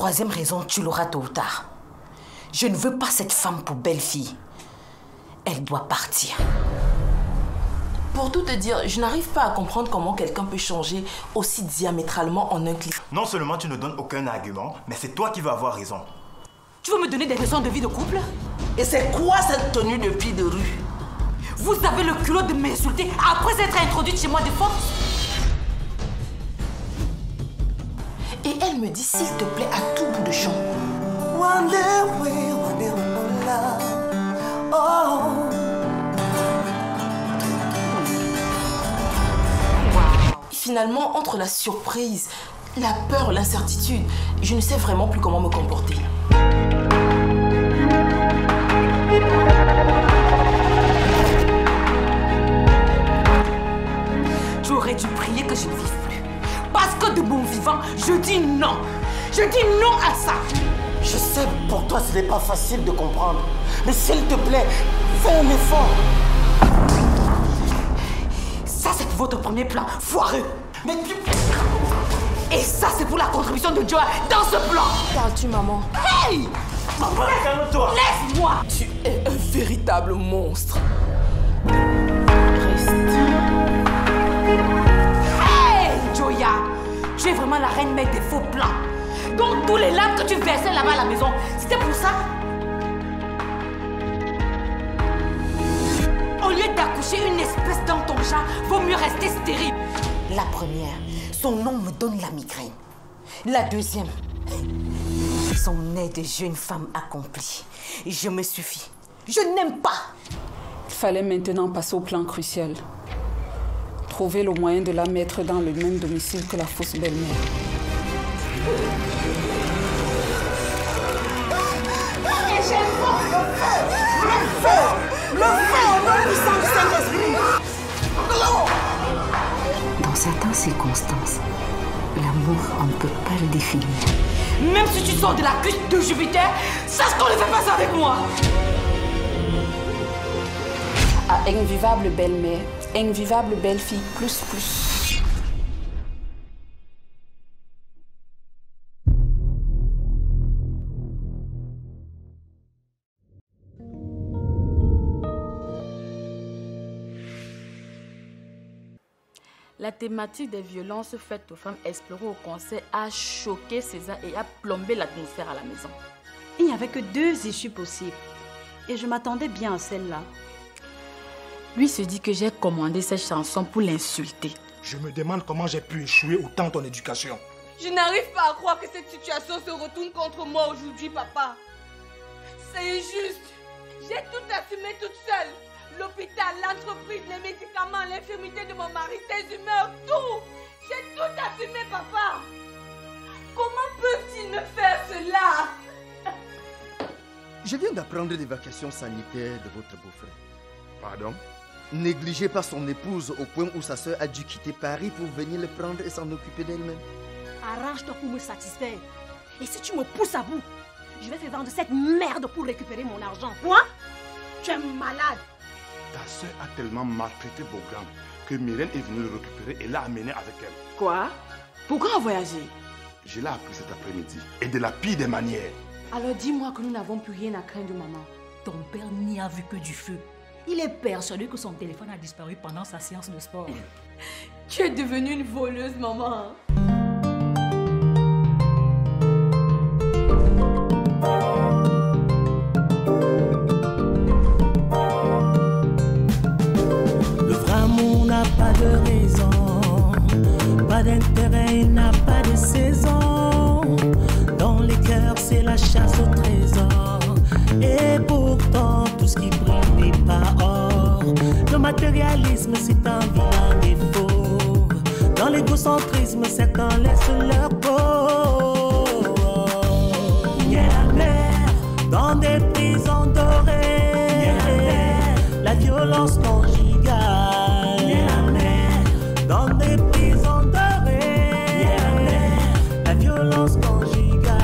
troisième raison, tu l'auras tôt ou tard. Je ne veux pas cette femme pour belle-fille. Elle doit partir. Pour tout te dire, je n'arrive pas à comprendre comment quelqu'un peut changer aussi diamétralement en un clic. Non seulement tu ne donnes aucun argument, mais c'est toi qui vas avoir raison. Tu veux me donner des raisons de vie de couple? Et c'est quoi cette tenue de pied de rue? Vous avez le culot de m'insulter après être introduite chez moi de force? Et elle me dit, s'il te plaît, à tout bout de champ. Finalement, entre la surprise, la peur, l'incertitude, je ne sais vraiment plus comment me comporter. Tu aurais dû prier que je ne vive plus. Parce que de mon vivant, je dis non. Je dis non à ça. Je sais, pour toi, ce n'est pas facile de comprendre. Mais s'il te plaît, fais un effort. Ça, c'est pour votre premier plan, foireux. Mais tu... Et ça, c'est pour la contribution de Joa dans ce plan. Parles-tu, maman? Hey! Maman, calme-toi. Laisse-moi! Tu es un véritable monstre. Hey, Joya! Tu es vraiment la reine mère des faux plans. Donc, tous les larmes que tu versais là-bas à la maison, c'était pour ça? Au lieu d'accoucher une espèce dans ton chat, vaut mieux rester stérile. La première, son nom me donne la migraine. La deuxième, son nez de jeune femme accomplie. Je me suffis. Je n'aime pas. Il fallait maintenant passer au plan crucial. Trouver le moyen de la mettre dans le même domicile que la fausse belle-mère. Et j'ai le feu au nom du sang du Saint-Esprit. Dans certaines circonstances, l'amour, on ne peut pas le définir. Même si tu sors de la cuisse de Jupiter, sache qu'on ne fait pas ça avec moi. À invivable belle-mère, invivable belle-fille, plus. La thématique des violences faites aux femmes explorées au concert a choqué César et a plombé l'atmosphère à la maison. Il n'y avait que 2 issues possibles. Et je m'attendais bien à celle-là. Lui se dit que j'ai commandé cette chanson pour l'insulter. Je me demande comment j'ai pu échouer autant ton éducation. Je n'arrive pas à croire que cette situation se retourne contre moi aujourd'hui, papa. C'est injuste. J'ai tout assumé toute seule. L'hôpital, l'entreprise, les médicaments, l'infirmité de mon mari, ses humeurs, tout. J'ai tout assumé, papa. Comment peuvent-ils me faire cela? Je viens d'apprendre des vacations sanitaires de votre beau-frère. Pardon? Négligé par son épouse au point où sa sœur a dû quitter Paris pour venir le prendre et s'en occuper d'elle-même. Arrange-toi pour me satisfaire. Et si tu me pousses à bout, je vais te vendre cette merde pour récupérer mon argent. Quoi? Tu es malade. Ta sœur a tellement maltraité Bogan que Mylène est venue le récupérer et l'a amené avec elle. Quoi? Pourquoi voyager? Je l'ai appris cet après-midi et de la pire des manières. Alors dis-moi que nous n'avons plus rien à craindre, maman. Ton père n'y a vu que du feu. Il est persuadé que son téléphone a disparu pendant sa séance de sport. Tu es devenue une voleuse, maman. Le vrai amour n'a pas de raison, pas d'intérêt, il n'a pas de saison. Dans les cœurs, c'est la chasse au trésor. Et pourtant, tout ce qui brille n'est pas or. Le matérialisme, c'est un vilain défaut. Dans l'égocentrisme, certains laissent leur peau. Il y a la mer dans des prisons dorées. La violence conjugale. Il y a la mer dans des prisons dorées. La violence conjugale.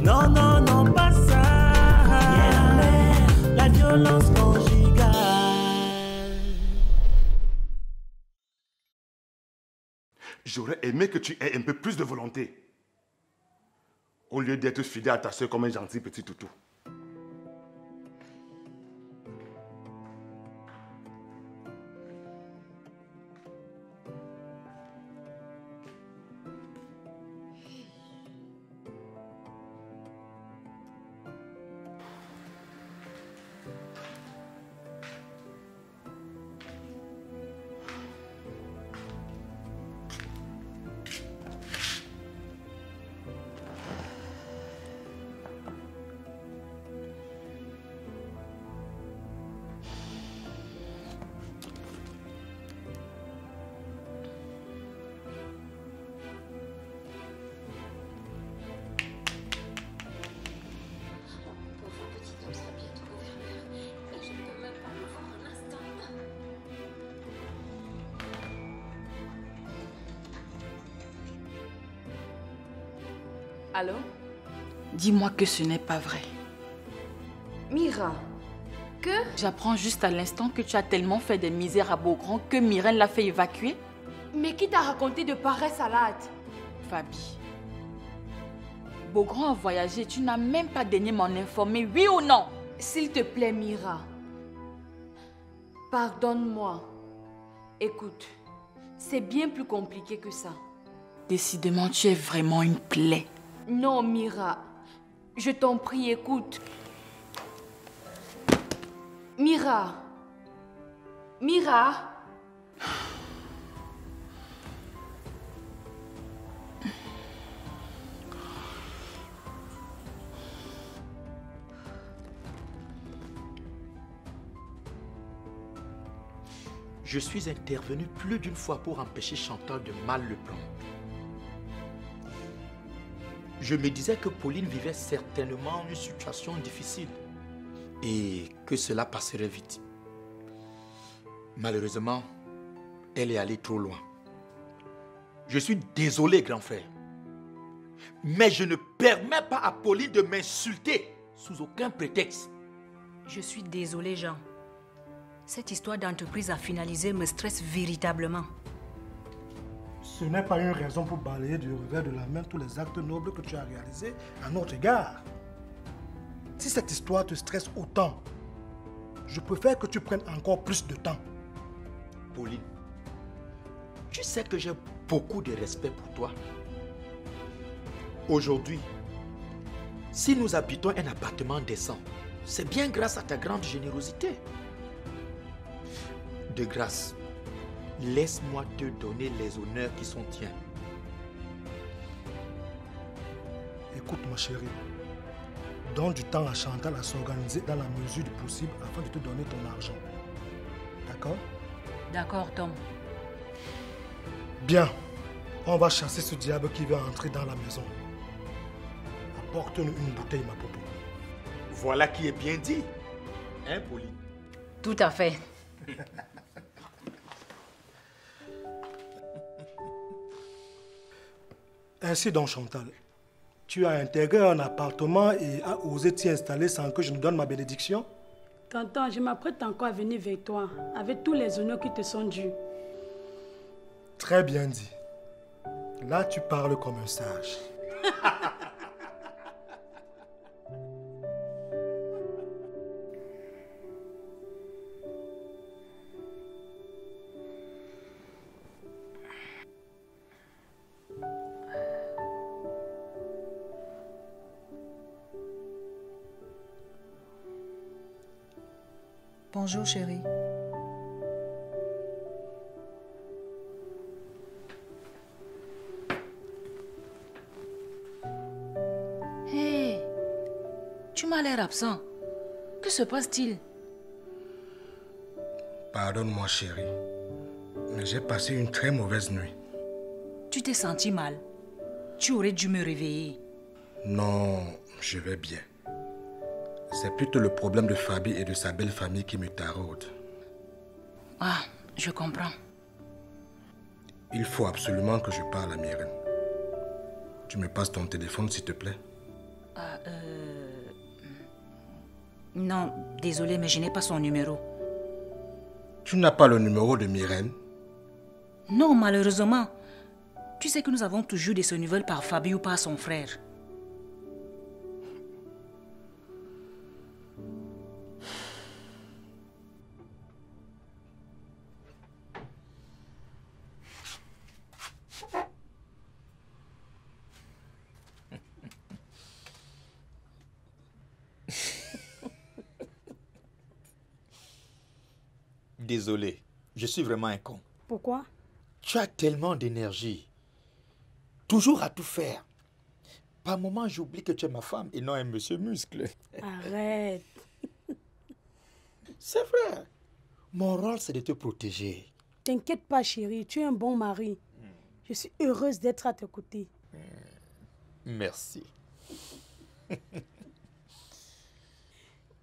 Non, pas ça. La violence conjugale. J'aurais aimé que tu aies un peu plus de volonté. Au lieu d'être fidèle à ta soeur comme un gentil petit toutou. Allô? Dis-moi que ce n'est pas vrai. Mira, que? J'apprends juste à l'instant que tu as tellement fait des misères à Beaugrand que Myrène l'a fait évacuer. Mais qui t'a raconté de pareilles salades? Fabi, Beaugrand a voyagé, tu n'as même pas daigné m'en informer, oui ou non? S'il te plaît, Mira. Pardonne-moi. Écoute, c'est bien plus compliqué que ça. Décidément, tu es vraiment une plaie. Non, Mira. Je t'en prie, écoute. Mira. Mira. Je suis intervenu plus d'une fois pour empêcher Chantal de mal le prendre. Je me disais que Pauline vivait certainement une situation difficile et que cela passerait vite. Malheureusement, elle est allée trop loin. Je suis désolé, grand frère. Mais je ne permets pas à Pauline de m'insulter sous aucun prétexte. Je suis désolé, Jean. Cette histoire d'entreprise à finaliser me stresse véritablement. Ce n'est pas une raison pour balayer du revers de la main tous les actes nobles que tu as réalisés à notre égard. Si cette histoire te stresse autant, je préfère que tu prennes encore plus de temps. Pauline, tu sais que j'ai beaucoup de respect pour toi. Aujourd'hui, si nous habitons un appartement décent, c'est bien grâce à ta grande générosité. De grâce, laisse-moi te donner les honneurs qui sont tiens. Écoute ma chérie, donne du temps à Chantal à s'organiser dans la mesure du possible afin de te donner ton argent. D'accord? D'accord, Tom. Bien, on va chasser ce diable qui veut entrer dans la maison. Apporte-nous une bouteille, ma popo. Voilà qui est bien dit. Hein, Pauline? Tout à fait. Ainsi donc, Chantal, tu as intégré un appartement et as osé t'y installer sans que je ne donne ma bénédiction? Tonton, je m'apprête encore à venir vers toi, avec tous les honneurs qui te sont dus. Très bien dit. Là, tu parles comme un sage. Bonjour, chérie. Hé, tu m'as l'air absent. Que se passe-t-il? Pardonne-moi, chérie, mais j'ai passé une très mauvaise nuit. Tu t'es senti mal. Tu aurais dû me réveiller. Non, je vais bien. C'est plutôt le problème de Fabi et de sa belle famille qui me taraude. Ah, je comprends. Il faut absolument que je parle à Myrène. Tu me passes ton téléphone, s'il te plaît? Non, désolé, mais je n'ai pas son numéro. Tu n'as pas le numéro de Myrène? Non, malheureusement. Tu sais que nous avons toujours de ses nouvelles par Fabi ou par son frère. désolé. Je suis vraiment un con. Pourquoi? Tu as tellement d'énergie. Toujours à tout faire. Par moments, j'oublie que tu es ma femme et non un monsieur muscle. Arrête. C'est vrai. Mon rôle, c'est de te protéger. T'inquiète pas, chérie. Tu es un bon mari. Je suis heureuse d'être à tes côtés. Merci.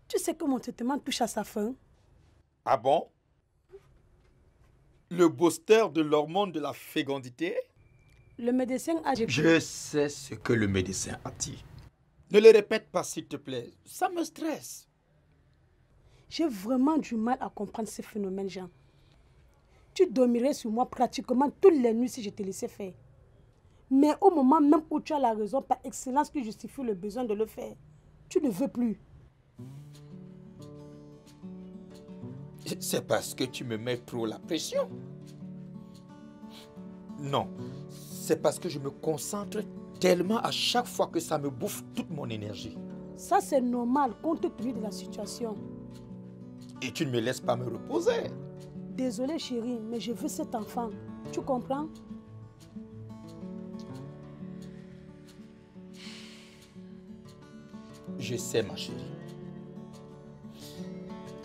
Tu sais que mon traitement touche à sa fin. Ah bon? Le booster de l'hormone de la fécondité? Le médecin a... Je sais ce que le médecin a dit. Ne le répète pas, s'il te plaît. Ça me stresse. J'ai vraiment du mal à comprendre ces phénomènes, Jean. Tu dormirais sur moi pratiquement toutes les nuits si je te laissais faire. Mais au moment même où tu as la raison par excellence qui justifie le besoin de le faire, tu ne veux plus. C'est parce que tu me mets trop la pression. Non, c'est parce que je me concentre tellement à chaque fois que ça me bouffe toute mon énergie. Ça, c'est normal compte tenu de la situation. Et tu ne me laisses pas me reposer. Désolée, chérie, mais je veux cet enfant. Tu comprends? Je sais, ma chérie.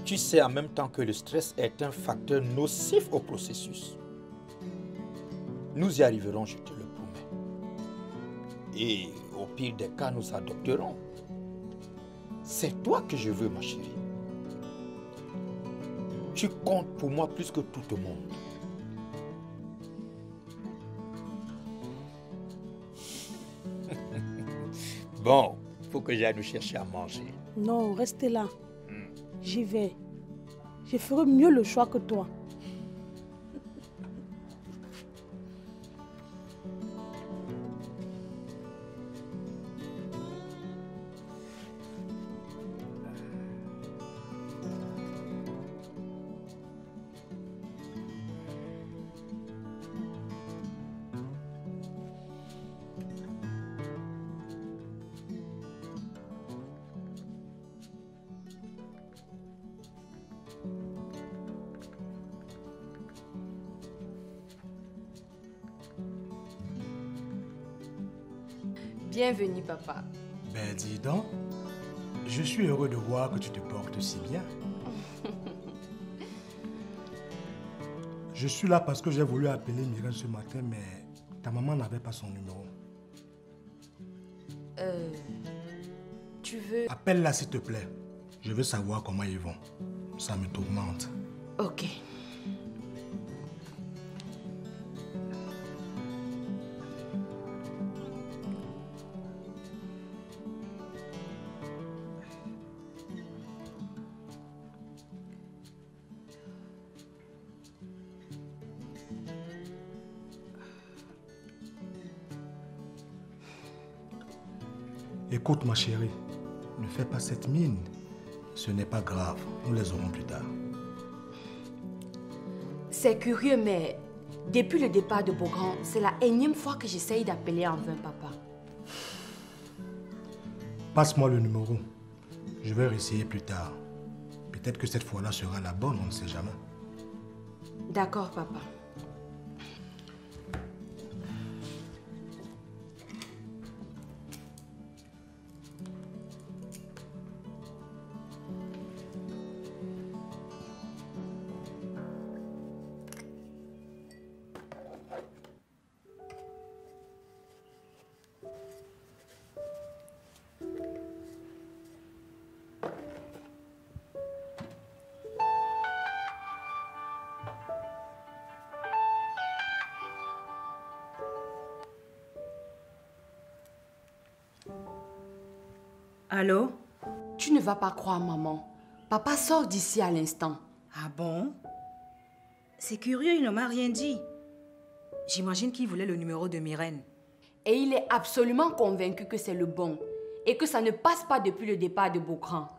Tu sais en même temps que le stress est un facteur nocif au processus. Nous y arriverons, je te le promets. Et au pire des cas, nous adopterons. C'est toi que je veux, ma chérie. Tu comptes pour moi plus que tout le monde. Bon, faut que j'aille nous chercher à manger. Non, restez là. J'y vais. Je ferai mieux le choix que toi. Bienvenue, papa. Ben dis donc, je suis heureux de voir que tu te portes si bien. Je suis là parce que j'ai voulu appeler Myrène ce matin, mais ta maman n'avait pas son numéro. Tu veux... Appelle-la s'il te plaît. Je veux savoir comment ils vont. Ça me tourmente. Ok. Écoute ma chérie, ne fais pas cette mine. Ce n'est pas grave, nous les aurons plus tard. C'est curieux, mais depuis le départ de Beaugrand, c'est la énième fois que j'essaye d'appeler en vain papa. Passe-moi le numéro. Je vais réessayer plus tard. Peut-être que cette fois-là sera la bonne, on ne sait jamais. D'accord, papa. Allô? Tu ne vas pas croire, maman. Papa sort d'ici à l'instant. Ah bon? C'est curieux, il ne m'a rien dit. J'imagine qu'il voulait le numéro de Myrène. Et il est absolument convaincu que c'est le bon. Et que ça ne passe pas depuis le départ de Beaugrand.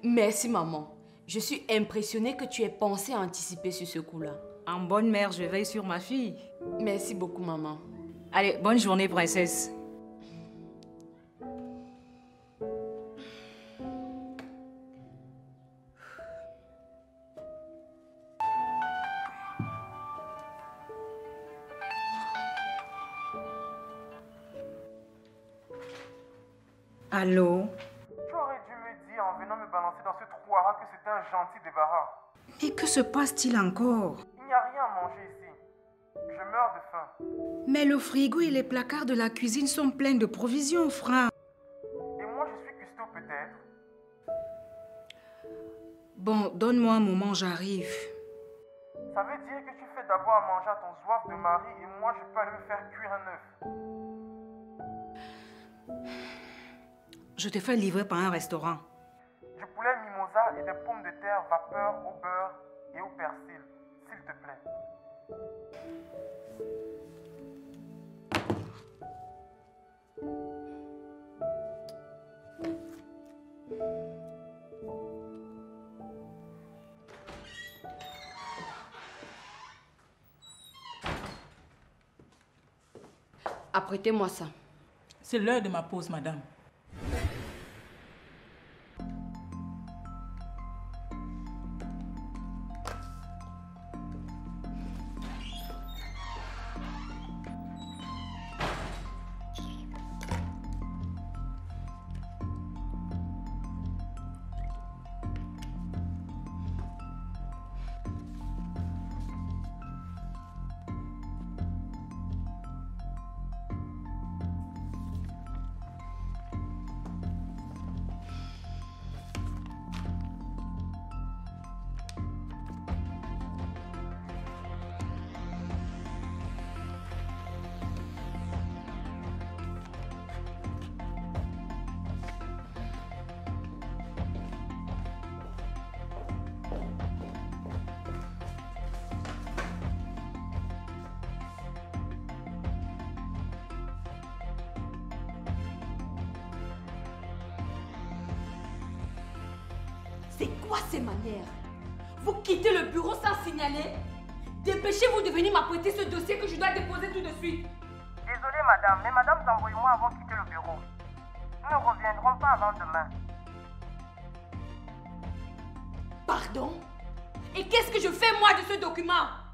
Merci, maman. Je suis impressionnée que tu aies pensé à anticiper sur ce coup-là. En bonne mère, je veille sur ma fille. Merci beaucoup, maman. Allez, bonne journée, princesse. Allô? Tu aurais dû me dire en venant me balancer dans ce trou que c'était un gentil débarras. Mais que se passe-t-il encore? Il n'y a rien à manger ici. Je meurs de faim. Mais le frigo et les placards de la cuisine sont pleins de provisions, frère. Et moi, je suis cuistot peut-être. Bon, donne-moi un moment, j'arrive. Ça veut dire que tu fais d'abord à manger à ton soif de mari et moi, je peux aller me faire cuire un œuf. Je te fais livrer par un restaurant. Du poulet mimosa et des pommes de terre vapeur au beurre et au persil, s'il te plaît. Apprêtez-moi ça. C'est l'heure de ma pause, madame. C'est quoi ces manières? Vous quittez le bureau sans signaler? Dépêchez-vous de venir m'apprêter ce dossier que je dois déposer tout de suite. Désolée madame, mais madame s'embrouille moi avant de quitter le bureau. Nous ne reviendrons pas avant demain. Pardon? Et qu'est-ce que je fais moi de ce document?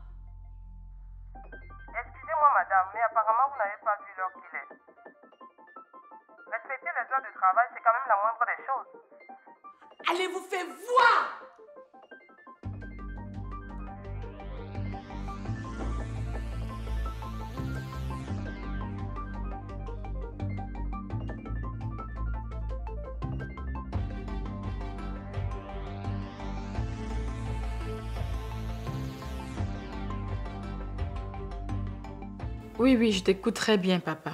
Excusez-moi madame, mais apparemment vous n'avez pas vu l'heure qu'il est. Respecter les heures de travail, c'est quand même la moindre des choses. Allez vous faire voir! Oui, je t'écoute très bien, papa.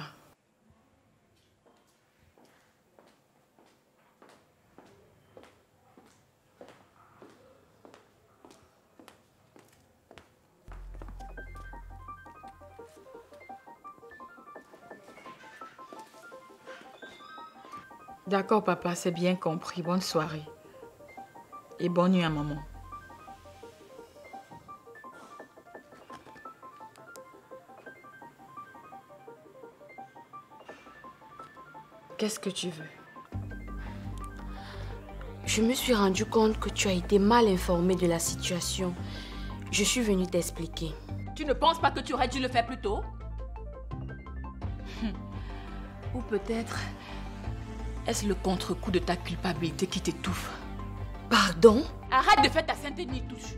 D'accord, papa, c'est bien compris. Bonne soirée. Et bonne nuit à maman. Qu'est-ce que tu veux? Je me suis rendu compte que tu as été mal informée de la situation. Je suis venue t'expliquer. Tu ne penses pas que tu aurais dû le faire plus tôt? Ou peut-être, est-ce le contre-coup de ta culpabilité qui t'étouffe? Pardon? Arrête de faire ta sainteté ni-touche.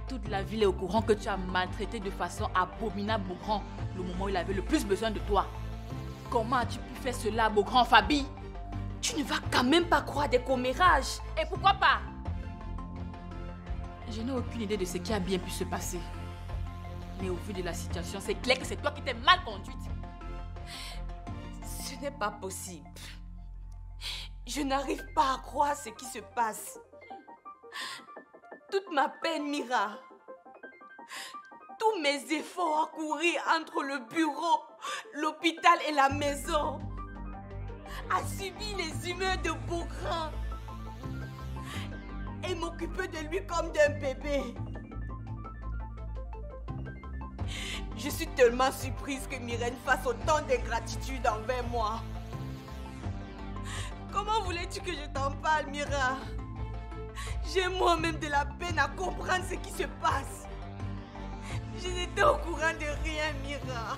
Toute la ville est au courant que tu as maltraité de façon abominable Beaugrand le moment où il avait le plus besoin de toi. Comment as-tu pu faire cela à Beaugrand, Fabi? Tu ne vas quand même pas croire des commérages. Et pourquoi pas? Je n'ai aucune idée de ce qui a bien pu se passer. Mais au vu de la situation, c'est clair que c'est toi qui t'es mal conduite. Ce n'est pas possible. Je n'arrive pas à croire ce qui se passe. Toute ma peine, Mira. Tous mes efforts à courir entre le bureau, l'hôpital et la maison, à subir les humeurs de Beaugrand et m'occuper de lui comme d'un bébé. Je suis tellement surprise que Myrène fasse autant d'ingratitude envers moi. Comment voulais-tu que je t'en parle, Mira? J'ai moi-même de la peine à comprendre ce qui se passe. Je n'étais au courant de rien, Mira.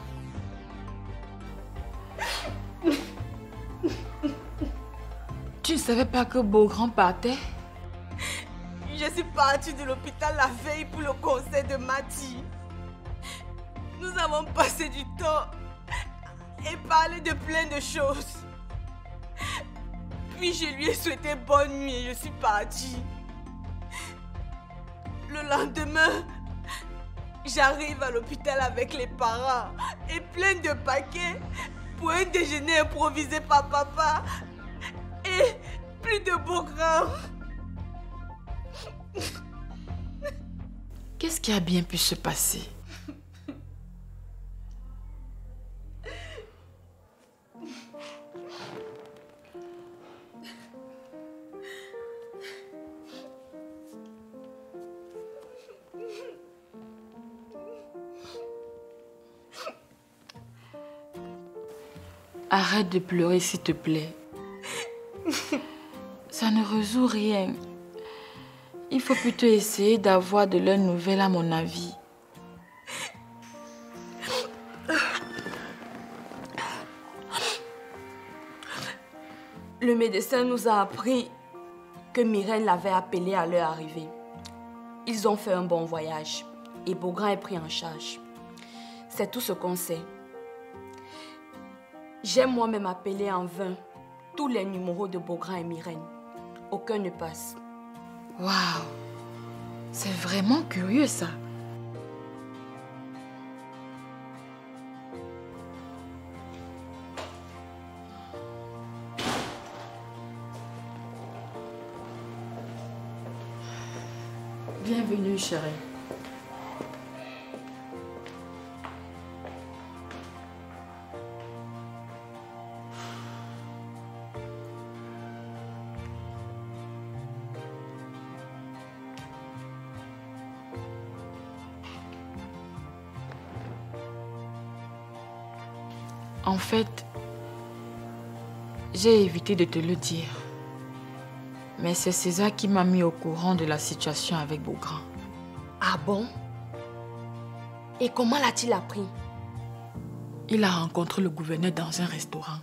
Tu ne savais pas que Beaugrand partait? Je suis partie de l'hôpital la veille pour le concert de Mati. Nous avons passé du temps et parlé de plein de choses. Puis je lui ai souhaité bonne nuit et je suis partie. Le lendemain, j'arrive à l'hôpital avec les parents et plein de paquets pour un déjeuner improvisé par papa et plus de Beaugrand. Qu'est-ce qui a bien pu se passer? Arrête de pleurer, s'il te plaît. Ça ne résout rien. Il faut plutôt essayer d'avoir de leurs nouvelles, à mon avis. Le médecin nous a appris que Myrène l'avait appelé à leur arrivée. Ils ont fait un bon voyage et Beaugrand est pris en charge. C'est tout ce qu'on sait. J'ai moi-même appelé en vain tous les numéros de Beaugrand et Myrène. Aucun ne passe. Waouh! C'est vraiment curieux, ça. Bienvenue, chérie. En fait, j'ai évité de te le dire. Mais c'est César qui m'a mis au courant de la situation avec Beaugrand. Ah bon? Et comment l'a-t-il appris? Il a rencontré le gouverneur dans un restaurant.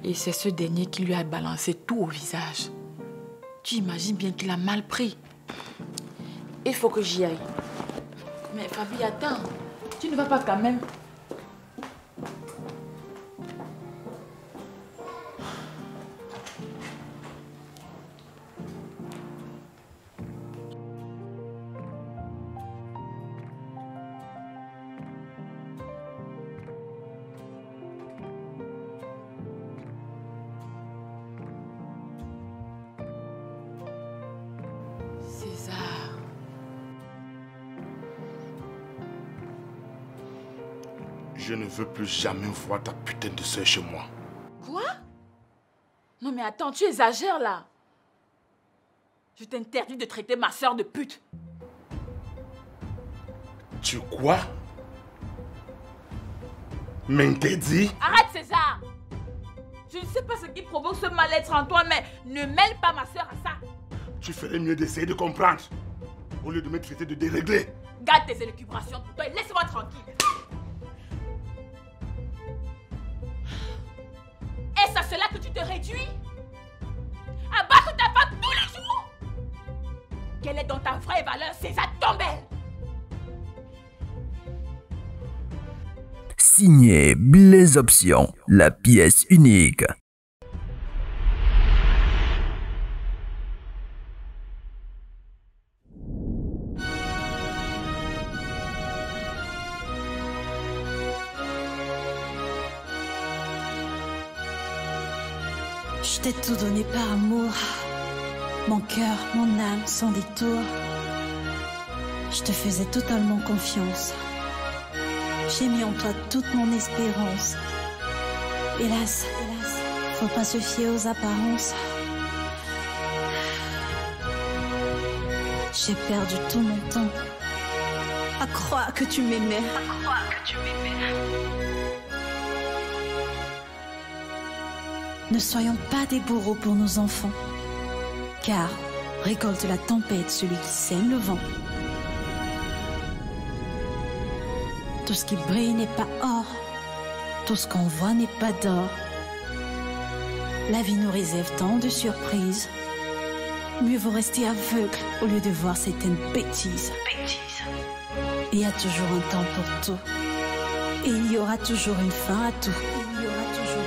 Et c'est ce dernier qui lui a balancé tout au visage. Tu imagines bien qu'il a mal pris. Il faut que j'y aille. Mais Fabi, attends. Tu ne vas pas quand même... Je ne veux plus jamais voir ta putain de soeur chez moi. Quoi? Non mais attends, tu exagères là. Je t'interdis de traiter ma soeur de pute. Tu quoi? M'interdis? Arrête César! Je ne sais pas ce qui provoque ce mal-être en toi, mais ne mêle pas ma soeur à ça. Tu ferais mieux d'essayer de comprendre, au lieu de me traiter de déréglé. Garde tes élucubrations pour toi et laisse-moi tranquille. Est-ce à cela que tu te réduis? À battre ta femme tous les jours? Quelle est donc ta vraie valeur, César Tombelle? Signé Blaise Option, la pièce unique. Je t'ai tout donné par amour, mon cœur, mon âme, sans détour. Je te faisais totalement confiance. J'ai mis en toi toute mon espérance. Hélas, faut pas se fier aux apparences. J'ai perdu tout mon temps à croire que tu m'aimais. Ne soyons pas des bourreaux pour nos enfants, car récolte la tempête celui qui sème le vent. Tout ce qui brille n'est pas or, Tout ce qu'on voit n'est pas d'or. La vie nous réserve tant de surprises. Mieux vaut rester aveugle au lieu de voir certaines bêtises. Il y a toujours un temps pour tout. Et il y aura toujours une fin à tout. Il y aura toujours